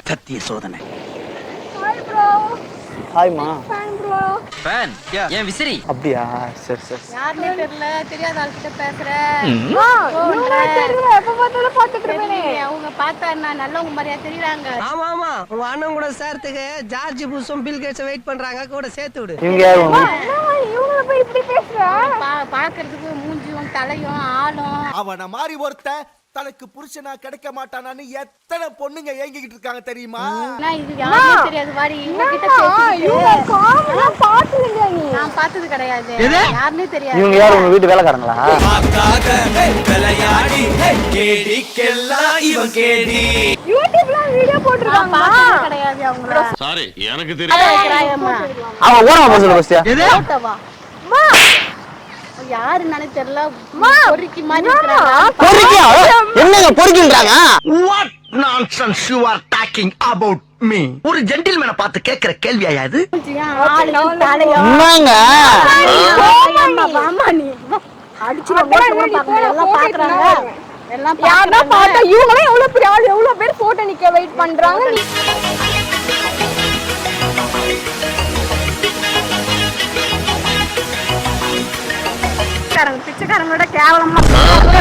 சத்திய சோதனை. ஹாய்மா. ஃபேன் ஏன் விசிறி? அப்படியா? சரி சரி. யாருனே தெரியல, தெரியாத ஆள்கிட்ட பேசுற. எப்ப பார்த்தாலும் பாத்துட்டு இருப்பேனே. அவங்க பார்த்தா என்ன நல்லவங்க மாதிரியா தெரியுறாங்க. ஆமா ஆமா, உங்க அண்ணன் கூட சேர்த்துக்கு ஜார்ஜ் புஷும் பில் கேட்ஸ் வெயிட் பண்றாங்க, கூட சேர்த்து விடு. இவங்க யாரு? இவங்க போய் இப்படி பேசுற? பாக்குறதுக்கு மூஞ்சியும் தலையும் ஆளும். அவன மாதிரி ஒருத்த தனக்கு புருஷனா கிடைக்க மாட்டானான்னு எத்தனை பொண்ணுங்க ஏங்கிக்கிட்டு இருக்காங்க தெரியுமா? இது யாருனே தெரியாது. வாடி இவங்கிட்ட நான் பார்த்தது கிடையாது. யாருனே தெரியாது. இவங்க யாரு? உங்க வீட்டு வேலைக்காரங்களா? யூடியூப்ல வீடியோ போட்டுருக்காங்க. பார்த்தது கிடையாது அவங்கள. சாரி, எனக்கு தெரியும். அவன் ஓரமா பேசுற பஸ்தியா. போட்டவா அம்மா யாருன்னு தெரியல. பொறுக்கி மாதிரி இருக்கறாங்க. பொறுக்கியா? என்னங்க பொறுக்கின்றாங்க? What nonsense you are talking about me? ஒரு ஜென்டில்மேனை பார்த்து கேக்குற கேள்வியா இது? ஆளும் தலையும். என்னங்க? அம்மா நீ அடிச்சு எல்லாம் பாக்குறாங்க. எல்லாம் யாரா பார்த்தா இவங்களே எவ்வளவு பெரிய ஆள், எவ்வளவு பேர் போட்டோ நிக்க வெயிட் பண்றாங்க. பிச்சைக்காரங்களோட கேவலமா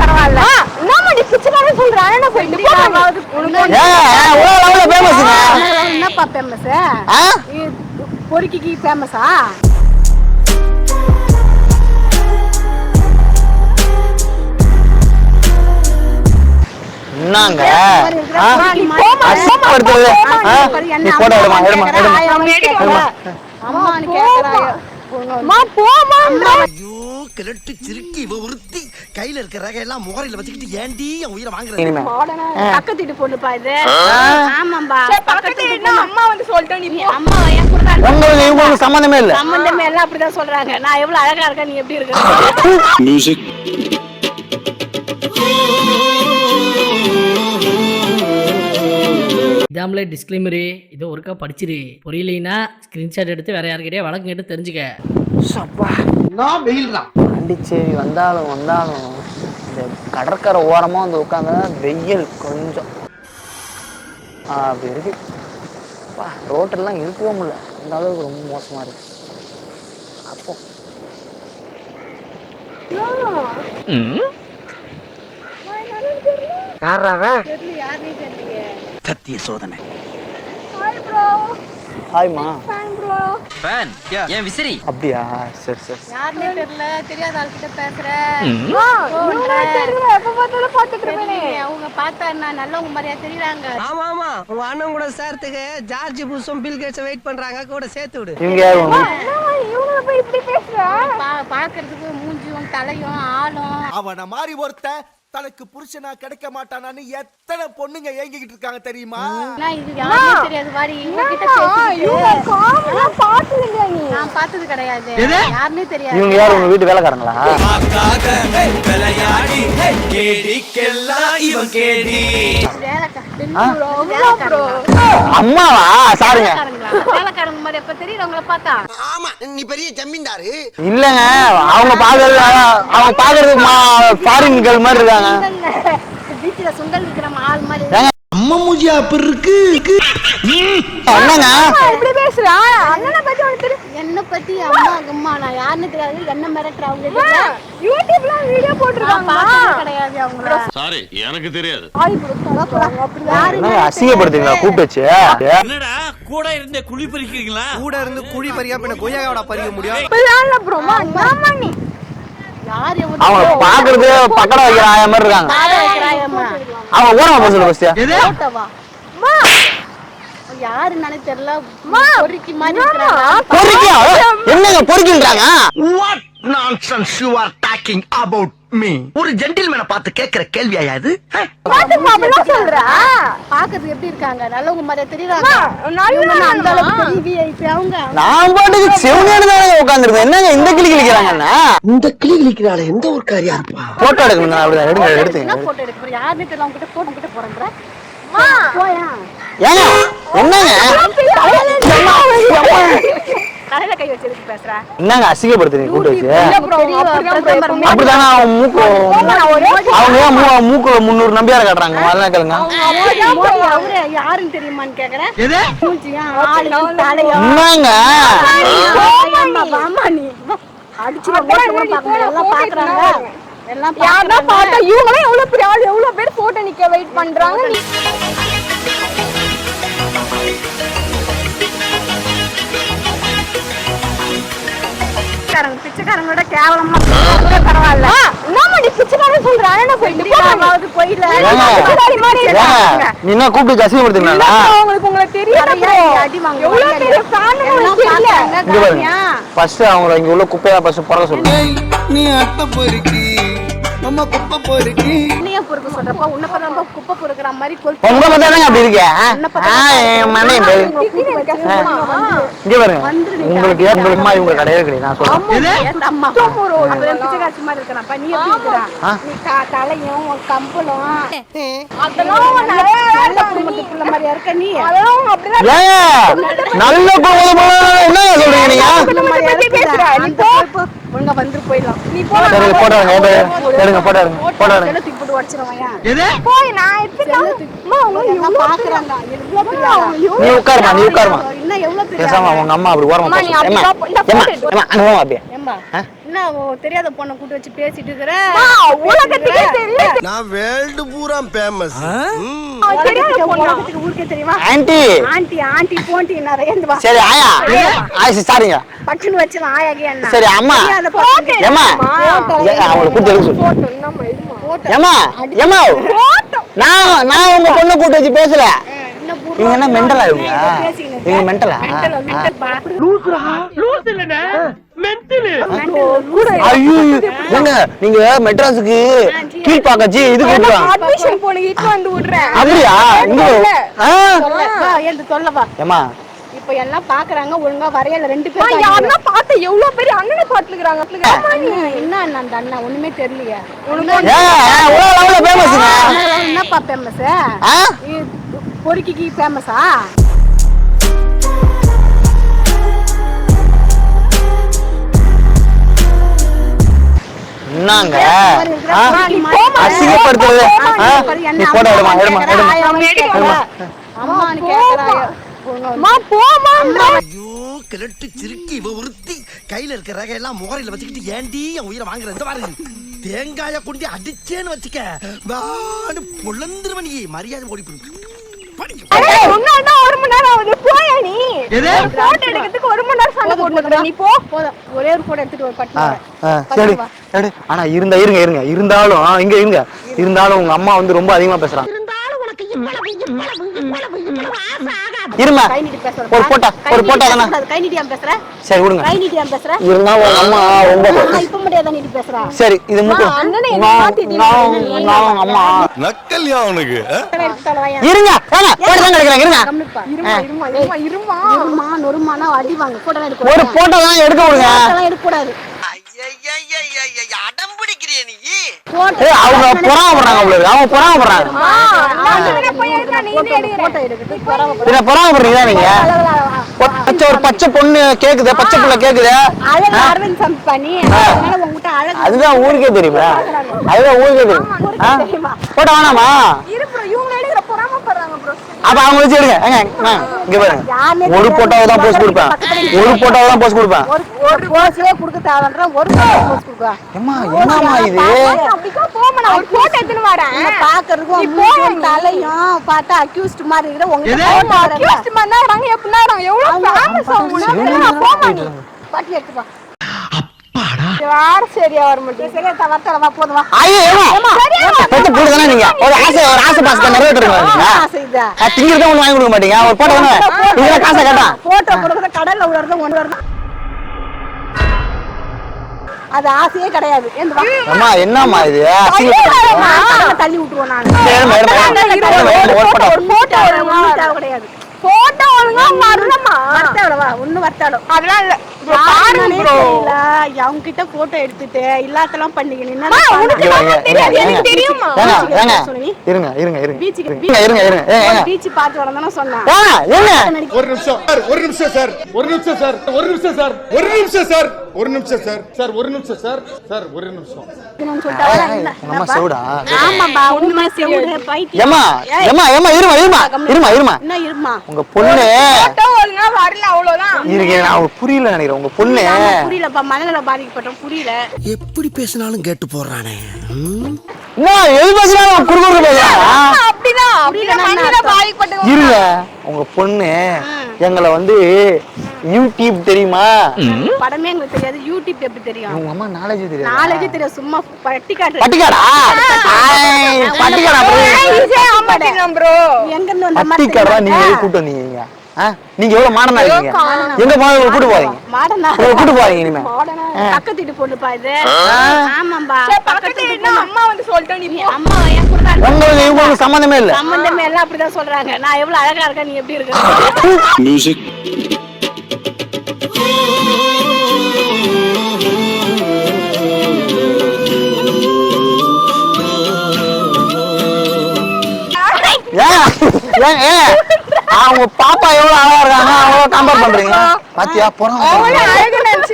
பரவாயில்ல. என்னமாடி பிச்சைக்காரன் சொல்ற? என்ன போயிட்டு என்னப்பா ஃபேமஸ்? பொறுக்கிக்கு ஃபேமஸா? என்னங்க? அம்மான்னு கேக்குறாங்க. கிழட்டு சிறுக்கி உறுத்தி கையில இருக்கிற ரகையெல்லாம் முகரையில வச்சுக்கிட்டு ஏண்டி என் உயிரை வாங்குறேன்? பக்கத்து வீட்டு பொண்ணுப்பா இது. ஆமாம்பா. பக்கத்து வீட்டுல அம்மா வந்து சொல்லிட்டோம். நீ அம்மா என் கூட உங்களுக்கு சம்பந்தமே இல்ல. சம்பந்தமே எல்லாம் அப்படிதான் சொல்றாங்க. நான் எவ்வளவு அழகா இருக்கேன், நீ எப்படி இருக்க? மியூசிக். இதாமலே டிஸ்க்ளைமரு, இதை ஒருக்கா படிச்சிரு. புரியலைன்னா ஸ்கிரீன்ஷாட் எடுத்து வேற யாருக்கிட்டே வழக்கம் கேட்டு தெரிஞ்சுக்க. பாண்டிச்சேரி வந்தாலும் இந்த கடற்கரை ஓரமாக வந்து உட்காந்தா வெயில் கொஞ்சம் அப்படி இருக்கு. ரோட்டெல்லாம் இருக்கவே முடியல, அந்த அளவுக்கு ரொம்ப மோசமாக இருக்கு. அப்போ சத்திய சோதனை. ஹாய்மா. ஃபேன் ஏன் விசிறி? அப்படியா? சரி சரி. யாருனே தெரியல, தெரியாத ஆள்கிட்ட பேசுற. எப்ப பார்த்தாலும் பாத்துட்டு இருப்பேனே. அவங்க பார்த்தா என்ன நல்லவங்க மாதிரியா தெரியுறாங்க. ஆமா ஆமா, உங்க அண்ணன் கூட சேர்த்துக்கு ஜார்ஜ் புஷும் பில் கேட்ஸ் வெயிட் பண்றாங்க, கூட சேர்த்து விடு. இவங்க யாரு? இவங்க போய் இப்படி பேசுற? பாக்குறதுக்கு மூஞ்சியும் தலையும் ஆளும். அவன மாதிரி ஒருத்த தனக்கு புருஷனா கிடைக்க மாட்டானான்னு எத்தனை பொண்ணுங்க ஏங்கிக்கிட்டு இருக்காங்க தெரியுமா? இது யாருனே தெரியாது. வாடி இவங்கிட்ட நான் பார்த்தது கிடையாது. யாருனே தெரியாது. இவங்க யாரு? உங்க வீட்டு வேலைக்காரங்களா? அம்மாவா? சாரிங்க. வேலைக்காரங்க மாதிரி எப்ப தெரியுறவங்கள பார்த்தா? ஆமா, நீ பெரிய ஜமீன்தாரு இல்லங்க, அவங்க பாக்குறது ஃபாரின் கேர்ள் மாதிரி இருக்காங்க. பீச்சில சுண்டல் விக்கிற ஆள் மாதிரி. அம்மா மூஞ்சியா அப்படி இருக்கு. என்னங்க இப்படி பேசுற? அண்ணனை பத்தி உனக்கு தெரியும்? என்ன பத்தி அம்மா நான் யாருன்னு தெரியாது. என்ன மிரட்டுறாங்க? யூடியூப்ல வீடியோ போட்டுருக்காங்க. கிடையாது அவங்கள. சாரி, எனக்கு தெரியாது. அசிங்கப்படுத்துங்களா கூப்பிட்டு வச்சு? என்னடா கூட இருந்து குழி பறிக்கிறீங்களா? கூட இருந்து குழி பறிக்காம என்ன கொய்யாவோட பறிக்க முடியும்? அவங்க பாக்குறது பக்கடா வைக்கிற ஆய மாதிரி இருக்காங்க. அவங்க ஓரமா பேசுற பஸ்தியா. யாருன்னு தெரியல. பொறுக்கி மாதிரி இருக்கறாங்க. பொறுக்கியா? என்னங்க பொறுக்கின்றாங்க? What nonsense you are talking about me? ஒரு ஜென்டில்மேனை பார்த்து கேக்குற கேள்வியா இது? சொல்ற? பாக்குறது எப்படி இருக்காங்க? நல்லவங்க மாதிரியா தெரியுறாங்க. அந்த அளவுக்கு விஐபி அவங்க. நான் பாட்டுக்கு செவனேன்னு தான் உட்கார்ந்திருக்கேன். என்னங்க இந்த கிளி கிளிக்கிறாங்கன்னா? இந்த கிளி கிளிக்கிறாளே எந்த ஒரு காரியா இருப்பா? போட்டோ எடுக்கணும். அப்படிதான் எடுத்துங்க. என்ன போட்டோ எடுக்க போற? யாருன்னு தெரியல. அவங்க கிட்ட போட்டோ கிட்ட போறேன்ற. போயா. ஏங்க என்னங்க? தலையில கை வச்சதுக்கு பேசுற என்னங்க அசிங்கப்படுத்துறீங்க கூட்டு வச்சு அப்படிதானே அப்படித்தானே அவன் மூக்கு அவங்க ஏன் மூக்குல 300 நம்பியார காட்டுறாங்க அதெல்லாம் கேளுங்க அவரு யாருன்னு தெரியுமான்னு கேக்குறேன் மூஞ்சியா ஆளு தலையா என்னங்க வாமா நீ அடிச்சு எல்லாம் பாக்குறாங்க எல்லாம் யாரா பார்த்தா இவங்களே எவ்வளவு பெரிய ஆள் எவ்வளவு பேர் போட்டோ நிக்க வெயிட் பண்றாங்க பிச்சைக்காரங்களோட கேவலமா பரவாயில்ல என்னமா நீ பிச்சைக்காரன் சொல்ற என்ன சொல்லிட்டு போயில பிச்சைக்காரி மாதிரி இருக்காங்க நீ என்ன கூப்பிட்டு அசிங்கப்படுத்துறீங்களா உங்களுக்கு தெரியல அடி வாங்க எவ்வளவு பெரிய ஃபேன் உங்களுக்கு இல்ல இங்க பாருங்க ஃபர்ஸ்ட் அவங்கள இங்க உள்ள குப்பையா ஃபர்ஸ்ட் போற சொல்லுங்க நீ அட்ட பொறுக்கி நம்ம குப்பை பொறுக்கி உன்னைய பொறுக்க சொல்றப்ப உன்னை பார்த்தா குப்பை பொறுக்கிற மாதிரி உங்க பார்த்தா அப்படி இருக்கே மண்ணே இங்க பாருங்க உங்களுக்கு ஏன் உங்களுக்கு அம்மா இவங்க கிடையவே கிடையாது நான் சொல்றேன் அம்மா பிச்சைக்காட்சி மாதிரி இருக்கிறப்ப நீ எப்படி இருக்கிற நீ தலையும் கம்பளும் அதெல்லாம் நல்ல குடும்பத்துக்குள்ள மாதிரியா இருக்க நீ அதெல்லாம் அப்படிதான் ஏன் நல்ல கோவம் என்ன சொல்றீங்க நீங்க ஒழுங்கா வந்து போயிடலாம் நீ சரி போடாங்க எடுங்க போடாங்க போடாங்க தூக்கி போட்டு உடச்சிருவாயா போய் நான் அம்மா எல்லாம் பாக்குறாங்க எவ்வளவு பெரிய ஆளா? நீ உட்காருமா இன்னும் எவ்வளவு பெரிய பேசாம உங்க அம்மா அப்படி ஓரமா அம்மா, நீ பேசுங்க அப்படி ஏமா அனுபவம் அப்படியே ஏம்பா என்ன தெரியாத பொண்ணை கூட்டு வச்சு பேசிட்டு இருக்கிற உலகத்துக்கே தெரியும் நான் வேர்ல்டு பூரா ஃபேமஸ் உலகத்துக்கு ஊருக்கே தெரியுமா ஆன்ட்டி ஆண்டி ஆண்டி போண்டி நிறைய இந்த வா சரி ஆயா ஆயிசி சாரிங்க பட்டுன்னு வச்சலாம் ஆயாகி என்ன சரி அம்மா ஏமா அவங்களை கூட்டி எடுக்க சொல்லு ஏமா ஏமா நான் உங்க பொண்ணை கூட்டி வச்சு பேசல இவங்க என்ன மெண்டலா இவங்க மெண்டலா ஐயோ ஏங்க நீங்க மெட்ராஸுக்கு கீழ்பாக்காச்சி இது கேட்கலாம் அட்மிஷன் போன இட்டு வந்து விடுறேன் அப்படியா இங்க சொல்லவா ஏமா இப்ப எல்லாம் பாக்குறாங்க ஒழுங்கா வரையல ரெண்டு பேரும் யாருன்னா பார்த்து எவ்வளவு பெரிய அண்ணனை பாத்துக்கிறாங்க என்ன அந்த அண்ணா ஒண்ணுமே தெரியலையே ஃபேமஸ்ங்க என்னப்பா ஃபேமஸ் பொறுக்கிக்கு ஃபேமஸா என்னங்க அசிங்கப்படுத்துறது நீ போட எடுமா அம்மான்னு கேக்குறாங்க ஐயோ கிழட்டு சிறுக்கி இவ ஒருத்தி கையில இருக்கிற ரகை எல்லாம் முகரையில வச்சுக்கிட்டு ஏண்டி என் உயிரை வாங்குற இந்த பாரு தேங்காய கொண்டு அடிச்சேன்னு வச்சுக்க வாடு பொழந்துருவ நீ மரியாதை ஓடி ஒரு மணி நேரம் ஆகுது போயா நீ போட்டோ எடுக்கிறதுக்கு 1 மணி நேரம் சண்டை போட்டுக்கிறேன் நீ போ ஒரே ஒரு போட்டோ எடுத்துட்டு ஒரு பட்டு சரி சரி ஆனா இருந்தாலும் இங்க இருந்தாலும் உங்க அம்மா வந்து ரொம்ப அதிகமா பேசுறாங்க இருமா ஒரு போட்டோ தானே கை நீட்டியாம பேசுற சரி விடுங்க கை நீட்டியாம பேசுற இருந்தா உங்க அம்மா ரொம்ப இப்ப முடியாத நீட்டி பேசுற சரி இது மட்டும் அம்மா நக்கல்யா அவனுக்கு இருங்க போட்டோ தான் எடுக்கிறேன் இருமா நொறுமானா அடி வாங்க போட்டோ எடுக்க ஒரு போட்டோ தான் எடுக்க விடுங்க எடுக்க கூடாது அடம் பிடிக்கிறிய நீ அவங்க பொறாமப்படுறாங்க அவங்க பொறாமப்படுறாங்க பொறாமப்படுறீங்களா நீங்க ஒரு பச்சை பொண்ணு கேக்குது பச்சை புள்ள கேக்குது அதுதான் ஊருக்கே தெரியுமா போட்டோ வேணாமா அப்ப அவங்க வச்சு எடுங்க இங்க பாருங்க ஒரு போட்டோவை தான் போஸ்ட் கொடுப்பேன் ஒரு போஸ்ட்லயே கொடுக்க தேவைன்ற ஒரு போஸ்ட் கொடுக்க அம்மா என்னம்மா இது போட்டோ எடுத்துன்னு வரேன் பாக்குறதுக்கும் தலையும் பார்த்தா அக்யூஸ்ட் மாதிரி இருக்கிற உங்க அக்யூஸ்ட் பண்ணாங்க எப்படினா எவ்வளவு ஃபேமஸ் ஆகுது பாட்டி எடுத்துப்பா யார் சரியா வர மாட்டேங்குது சரியா தவறவா போதுவா நீங்க ஒரு ஆசை பாசத்தை நிறைவேற்றுறீங்க திங்கிறது ஒண்ணு வாங்கி கொடுக்க மாட்டீங்க ஒரு போட்டோ இதெல்லாம் காசை கேட்டான் போட்டோ கொடுக்குற கடல்ல விடுறது ஒன்று வருது அது ஆசையே கிடையாது அம்மா என்னம்மா இது தள்ளி விட்டுருவோம் ஒரு போட்டோ தேவை கிடையாது போட்டோ ஒழுங்கா வரலமா. வரத்தாடவா ஒண்ணு வரத்தாடும். அதெல்லாம் இல்ல. பாருங்க பாருங்க ப்ரோ. ப்ரோ. அவங்க கிட்ட போட்டோ எடுத்துட்டு இல்லாதெல்லாம் பண்ணிக்கணும். அம்மா, உனக்கு தான் தெரியாது. எனக்கு தெரியுமா? இருங்க பீச்சுக்கு பீச் பார்த்து வரதானே சொன்னேன். ஒரு நிமிஷம் சார், ஒரு நிமிஷம் சார், ஒரு நிமிஷம் சார், ஒரு நிமிஷம் சார், ஒரு நிமிஷம் சார், ஒரு நிமிஷம் சார், சார் ஒரு நிமிஷம் சார், சார் ஒரு நிமிஷம். அம்மா சவுடா ஆமாப்பா உண்மை செவுடு பைத்தியம். ஏமா ஏமா ஏமா இருமா என்ன இருமா? உங்க பொண்ணு போட்டோ ஒழுங்கா வரல அவ்வளவுதான். இருக்கு. நான் புரியல நினைக்கிறேன். உங்க பொண்ணு புரியலப்பா, மனநல பாதிக்கப்பட்டோம். புரியல. எப்படி பேசினாலும் கேட்டு போடுறானே. எது பேசுறாங்க குறுகுறு பேசுறாங்க. அப்படிதான் அப்படிதான் மனநல பாதிக்கப்பட்ட இருங்க. உங்க பொண்ணு எங்களை வந்து யூடியூப் தெரியுமா? படமே எங்களுக்கு தெரியாது. யூடியூப் எப்படி தெரியும்? உங்க அம்மா நாலேஜ் தெரியும். நாலேஜ் தெரியும். சும்மா பட்டிக்காட்டு பட்டிக்காடா? பட்டிக்காடா ப்ரோ. எங்க இருந்து வந்த பட்டிக்காடா? நீங்க எது கூட்டு வந்தீங்க? நீங்க எவ்வளவு மாடனா இருக்கீங்க? எங்க கூட்டு போறீங்க? மாடனா கூட்டு போறீங்க இனிமே? பக்கத்து வீட்டு பொண்ணுப்பா இது. ஆமாம்பா. பக்கத்துல என்ன அம்மா வந்து சொல்லிட்டோம். நீ அம்மா என் கூட தான் உங்களுக்கு இவங்களுக்கு சம்பந்தமே இல்ல. சம்பந்தமே எல்லாம் அப்படிதான் சொல்றாங்க. நான் எவ்வளவு அழகா இருக்கேன், நீ எப்படி இருக்க? மியூசிக் அவங்க பாப்பா எவ்வளவு அழகா இருக்காங்க, அவ்வளவு கம்பேர் பண்றீங்க. பாத்தியா போறாங்க.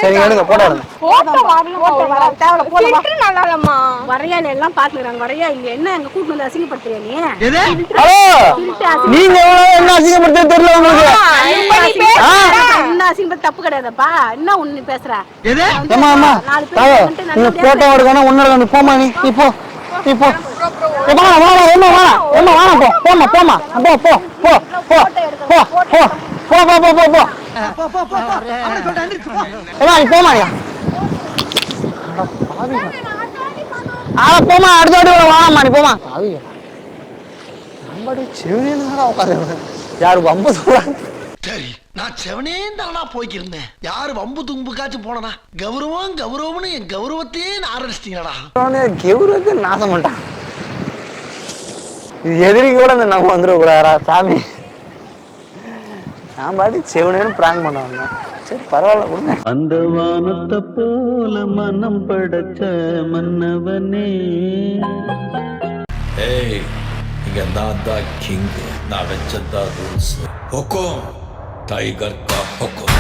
சரி எடுங்க போட்டோ எடுங்க. போட்டோ வரல தேவல போல நல்லா இல்லம்மா. வரையா எல்லாம் பாத்துறாங்க. வரையா இங்க என்ன எங்க கூட்டு வந்து அசிங்கப்படுத்துறியா நீ? ஹலோ, நீங்க எவ்வளவு என்ன அசிங்கப்படுத்த தெரியல உங்களுக்கு? என்ன அசிங்கப்படுத்த தப்பு கிடையாதுப்பா. என்ன ஒண்ணு பேசுற? ஏமா அம்மா நீங்க போட்டோ எடுக்கணும் ஒண்ணு எடுக்கணும். போமா நீ போ நீ போ. ஏமா வாடா ஏமா வாடா ஏமா வாடா போ போமா போமா போ போ போ போ போ போ போ போ போ போ போ ஏமா நீ போமா நீ. போமா அடுத்த வாட்டி வாடாமா நீ போமா. நம்மடி செவிலியனா உட்காந்து யாரு வம்பு சொல்றாங்க. சரி, நான் செவனே தானா போய்க்கிருந்தேன். யாரு வம்பு தும்புக்காச்சும் போனனா? கௌரவம் கௌரவம்னு என் கௌரவத்தையே ஆரம்பிச்சிட்டீங்களா? கௌரவத்தை நாசம் பண்ணிட்டான். இது எதிரிக்கு கூட இந்த நம்ம வந்துடக்கூடாதா சாமி? நான் பாட்டி செவனேன்னு பிராங்க் பண்ண வந்தேன். சரி பரவாயில்ல கொடுங்க. அந்த வானத்தை போல மனம் படைச்ச மன்னவனே. ஏய், இங்க நான் தான் கிங். நான் வச்சதா ரூல்ஸ். ஹொக்கோம் டைகர் கா ஹொக்கோம்.